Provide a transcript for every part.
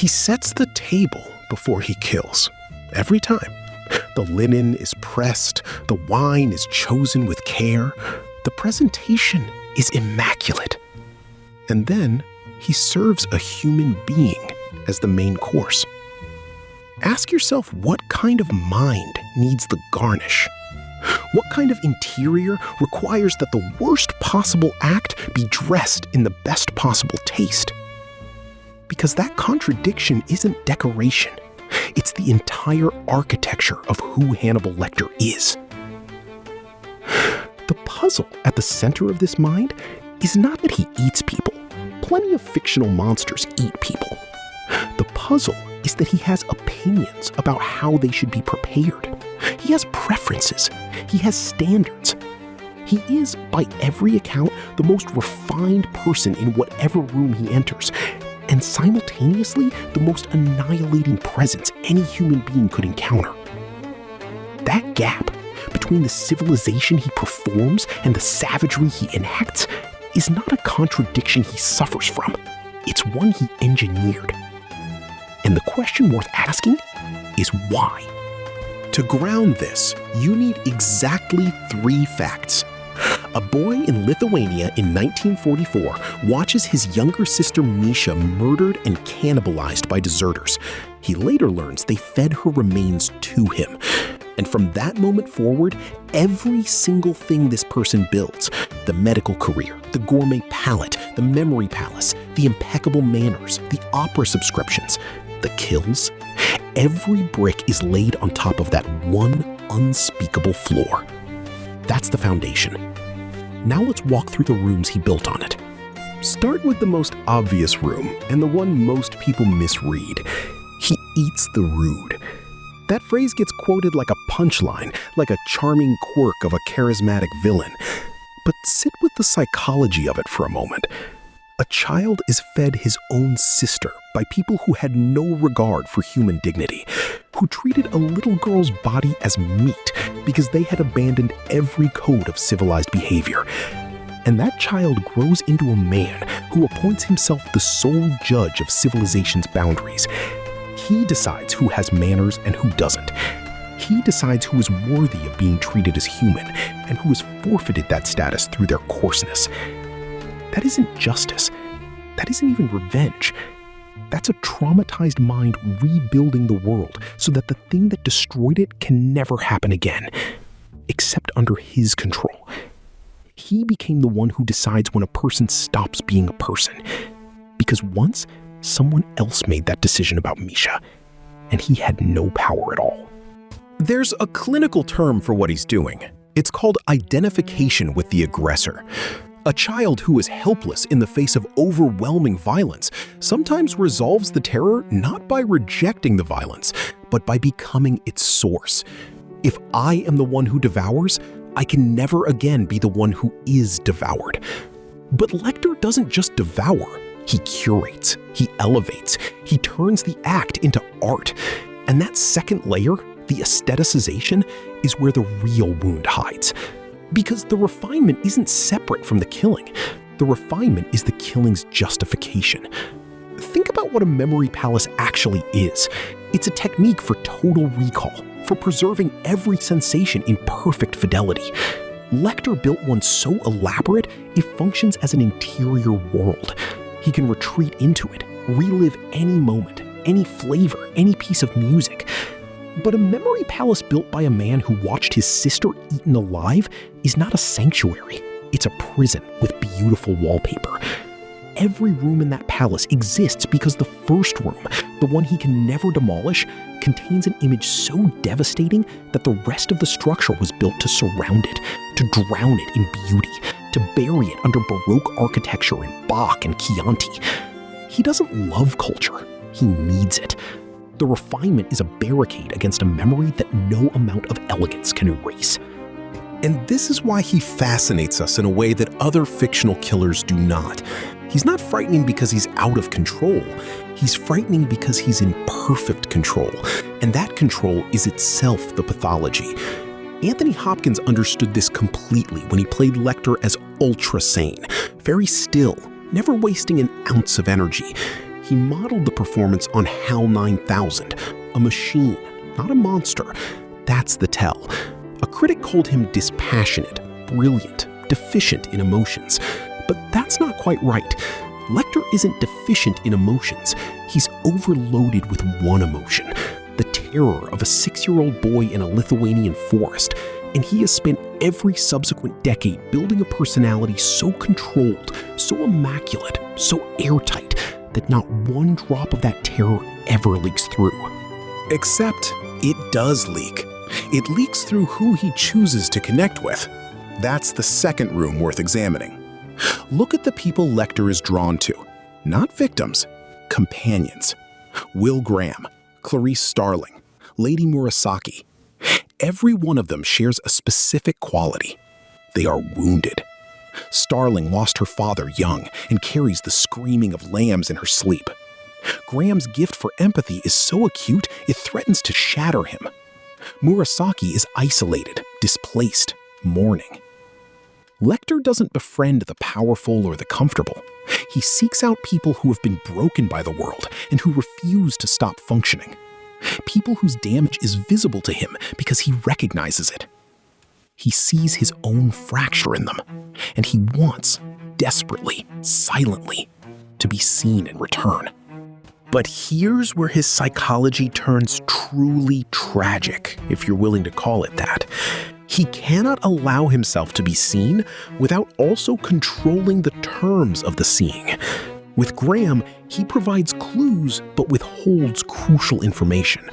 He sets the table before he kills. Every time. The linen is pressed, the wine is chosen with care, the presentation is immaculate. And then he serves a human being as the main course. Ask yourself what kind of mind needs the garnish? What kind of interior requires that the worst possible act be dressed in the best possible taste? Because that contradiction isn't decoration. It's the entire architecture of who Hannibal Lecter is. The puzzle at the center of this mind is not that he eats people. Plenty of fictional monsters eat people. The puzzle is that he has opinions about how they should be prepared. He has preferences. He has standards. He is, by every account, the most refined person in whatever room he enters, and simultaneously the most annihilating presence any human being could encounter. That gap between the civilization he performs and the savagery he enacts is not a contradiction he suffers from. It's one he engineered. And the question worth asking is why? To ground this, you need exactly 3 facts. A boy in Lithuania in 1944 watches his younger sister Misha murdered and cannibalized by deserters. He later learns they fed her remains to him. And from that moment forward, every single thing this person builds, the medical career, the gourmet palate, the memory palace, the impeccable manners, the opera subscriptions, the kills, every brick is laid on top of that one unspeakable floor. That's the foundation. Now let's walk through the rooms he built on it. Start with the most obvious room, and the one most people misread. He eats the rude. That phrase gets quoted like a punchline, like a charming quirk of a charismatic villain. But sit with the psychology of it for a moment. A child is fed his own sister by people who had no regard for human dignity, who treated a little girl's body as meat because they had abandoned every code of civilized behavior. And that child grows into a man who appoints himself the sole judge of civilization's boundaries. He decides who has manners and who doesn't. He decides who is worthy of being treated as human and who has forfeited that status through their coarseness. That isn't justice. That isn't even revenge. That's a traumatized mind rebuilding the world so that the thing that destroyed it can never happen again, except under his control. He became the one who decides when a person stops being a person, because once someone else made that decision about Misha, and he had no power at all. There's a clinical term for what he's doing. It's called identification with the aggressor. A child who is helpless in the face of overwhelming violence sometimes resolves the terror not by rejecting the violence, but by becoming its source. If I am the one who devours, I can never again be the one who is devoured. But Lecter doesn't just devour. He curates, he elevates, he turns the act into art. And that second layer, the aestheticization, is where the real wound hides. Because the refinement isn't separate from the killing. The refinement is the killing's justification. Think about what a memory palace actually is. It's a technique for total recall, for preserving every sensation in perfect fidelity. Lecter built one so elaborate, it functions as an interior world. He can retreat into it, relive any moment, any flavor, any piece of music. But a memory palace built by a man who watched his sister eaten alive is not a sanctuary. It's a prison with beautiful wallpaper. Every room in that palace exists because the first room, the one he can never demolish, contains an image so devastating that the rest of the structure was built to surround it, to drown it in beauty, to bury it under Baroque architecture in Bach and Chianti. He doesn't love culture. He needs it. The refinement is a barricade against a memory that no amount of elegance can erase. And this is why he fascinates us in a way that other fictional killers do not. He's not frightening because he's out of control. He's frightening because he's in perfect control. And that control is itself the pathology. Anthony Hopkins understood this completely when he played Lecter as ultra sane, very still, never wasting an ounce of energy. He modeled the performance on HAL 9000, a machine, not a monster. That's the tell. A critic called him dispassionate, brilliant, deficient in emotions. But that's not quite right. Lecter isn't deficient in emotions. He's overloaded with one emotion, the terror of a 6-year-old boy in a Lithuanian forest. And he has spent every subsequent decade building a personality so controlled, so immaculate, so airtight, that not one drop of that terror ever leaks through. Except it does leak. It leaks through who he chooses to connect with. That's the second room worth examining. Look at the people Lecter is drawn to. Not victims, companions. Will Graham, Clarice Starling, Lady Murasaki. Every one of them shares a specific quality. They are wounded. Starling lost her father young and carries the screaming of lambs in her sleep. Graham's gift for empathy is so acute it threatens to shatter him. Murasaki is isolated, displaced, mourning. Lecter doesn't befriend the powerful or the comfortable. He seeks out people who have been broken by the world and who refuse to stop functioning. People whose damage is visible to him because he recognizes it. He sees his own fracture in them, and he wants, desperately, silently, to be seen in return. But here's where his psychology turns truly tragic, if you're willing to call it that. He cannot allow himself to be seen without also controlling the terms of the seeing. With Graham, he provides clues but withholds crucial information.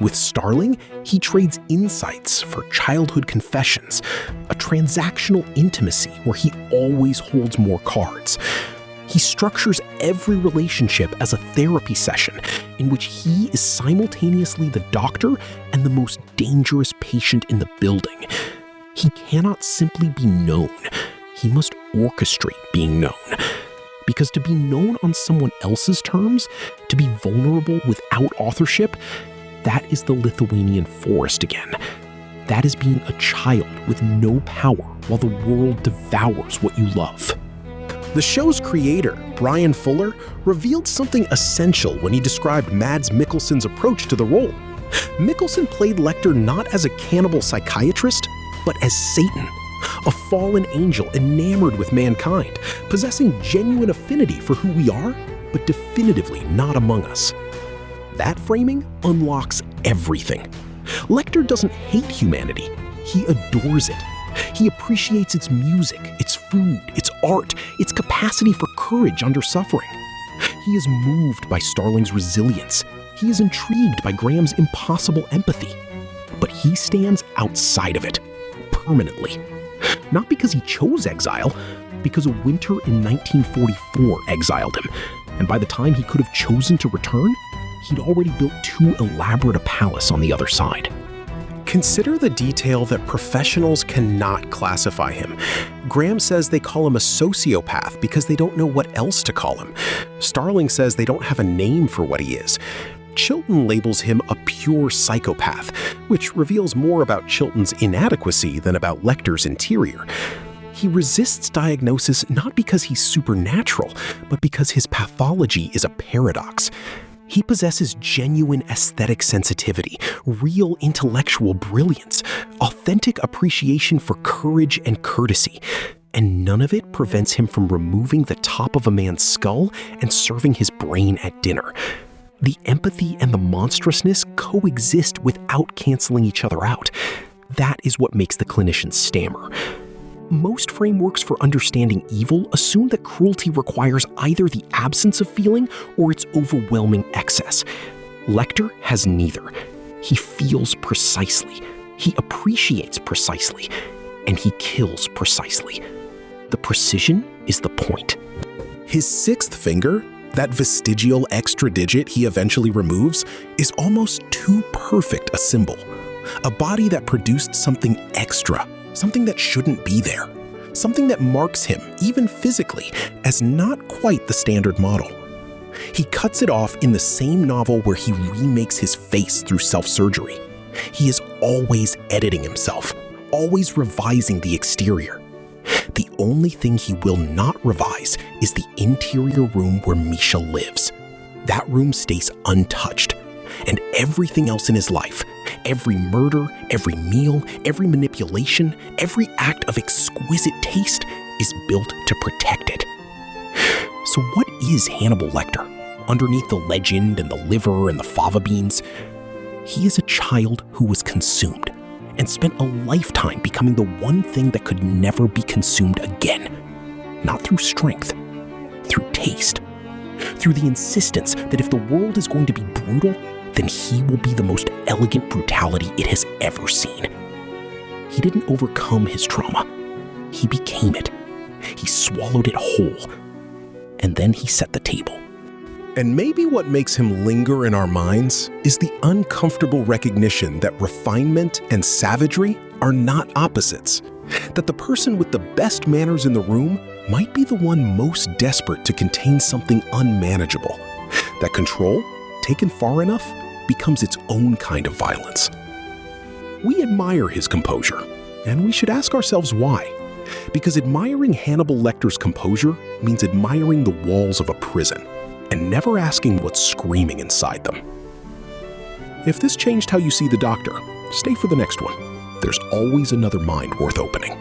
With Starling, he trades insights for childhood confessions, a transactional intimacy where he always holds more cards. He structures every relationship as a therapy session in which he is simultaneously the doctor and the most dangerous patient in the building. He cannot simply be known. He must orchestrate being known. Because to be known on someone else's terms, to be vulnerable without authorship, that is the Lithuanian forest again. That is being a child with no power while the world devours what you love. The show's creator, Brian Fuller, revealed something essential when he described Mads Mikkelsen's approach to the role. Mikkelsen played Lecter not as a cannibal psychiatrist, but as Satan, a fallen angel enamored with mankind, possessing genuine affinity for who we are, but definitively not among us. That framing unlocks everything. Lecter doesn't hate humanity, he adores it. He appreciates its music, its food, its art, its capacity for courage under suffering. He is moved by Starling's resilience. He is intrigued by Graham's impossible empathy. But he stands outside of it, permanently. Not because he chose exile, because a winter in 1944 exiled him. And by the time he could have chosen to return, he'd already built too elaborate a palace on the other side. Consider the detail that professionals cannot classify him. Graham says they call him a sociopath because they don't know what else to call him. Starling says they don't have a name for what he is. Chilton labels him a pure psychopath, which reveals more about Chilton's inadequacy than about Lecter's interior. He resists diagnosis not because he's supernatural, but because his pathology is a paradox. He possesses genuine aesthetic sensitivity, real intellectual brilliance, authentic appreciation for courage and courtesy, and none of it prevents him from removing the top of a man's skull and serving his brain at dinner. The empathy and the monstrousness coexist without canceling each other out. That is what makes the clinician stammer. Most frameworks for understanding evil assume that cruelty requires either the absence of feeling or its overwhelming excess. Lecter has neither. He feels precisely, he appreciates precisely, and he kills precisely. The precision is the point. His sixth finger, that vestigial extra digit he eventually removes, is almost too perfect a symbol. A body that produced something extra, something that shouldn't be there, something that marks him, even physically, as not quite the standard model. He cuts it off in the same novel where he remakes his face through self-surgery. He is always editing himself, always revising the exterior. The only thing he will not revise is the interior room where Misha lives. that room stays untouched. And everything else in his life, every murder, every meal, every manipulation, every act of exquisite taste is built to protect it. So what is Hannibal Lecter? Underneath the legend and the liver and the fava beans, he is a child who was consumed and spent a lifetime becoming the one thing that could never be consumed again. Not through strength, through taste, through the insistence that if the world is going to be brutal, then he will be the most elegant brutality it has ever seen. He didn't overcome his trauma. He became it. He swallowed it whole. And then he set the table. And maybe what makes him linger in our minds is the uncomfortable recognition that refinement and savagery are not opposites. That the person with the best manners in the room might be the one most desperate to contain something unmanageable. That control, taken far enough, becomes its own kind of violence. We admire his composure, and we should ask ourselves why. Because admiring Hannibal Lecter's composure means admiring the walls of a prison and never asking what's screaming inside them. If this changed how you see the doctor, stay for the next one. There's always another mind worth opening.